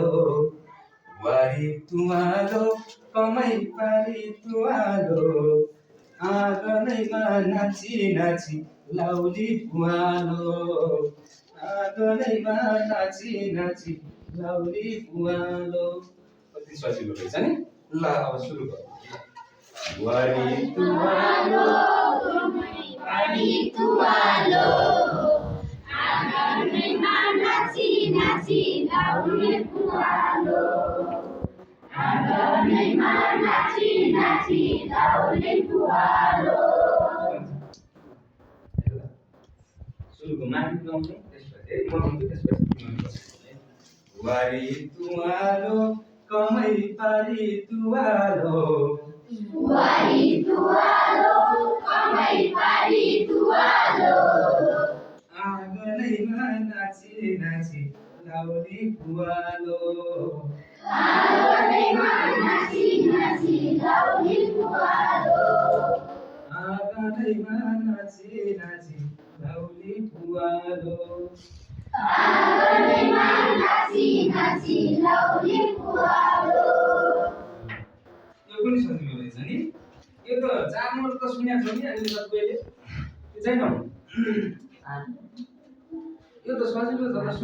तुवालो वारी तुवालो कमै पारी तुवालो आँगनैमा नाची नाची लाउली पुवालो आँगनैमा नाची नाची लाउली पुवालो। कति सजिलो रहेछ नि। ल अब सुरु गरौँ। वारी तुवालो वारी तुवालो आँगनैमा नाची नाची लाउली पुवालो आँगनैमा नाची नाची लाउली पुवालो। सुरुको माथि गाउँछौँ त्यसपछि म गाउँछु त्यसपछि तिमीले बस्नु। वारी तुवालो कमै पारी तुवालो वारी तुवालो कमै पारी तुवालो आँगनैमा नाची नाची लाउली पुवालो आँगनैमा नाची नाची लाउली पुवालो आँगनैमा नाची नाची लाउली पुवालो। आँगनैमा नाची नाची लाउली पुवालो। यो पनि सजिलो रहेछ नि। यो त 4 नम्बर त सुनेको छ नि अहिले सबैले, त्यो छैन यो त सजिलो छ त।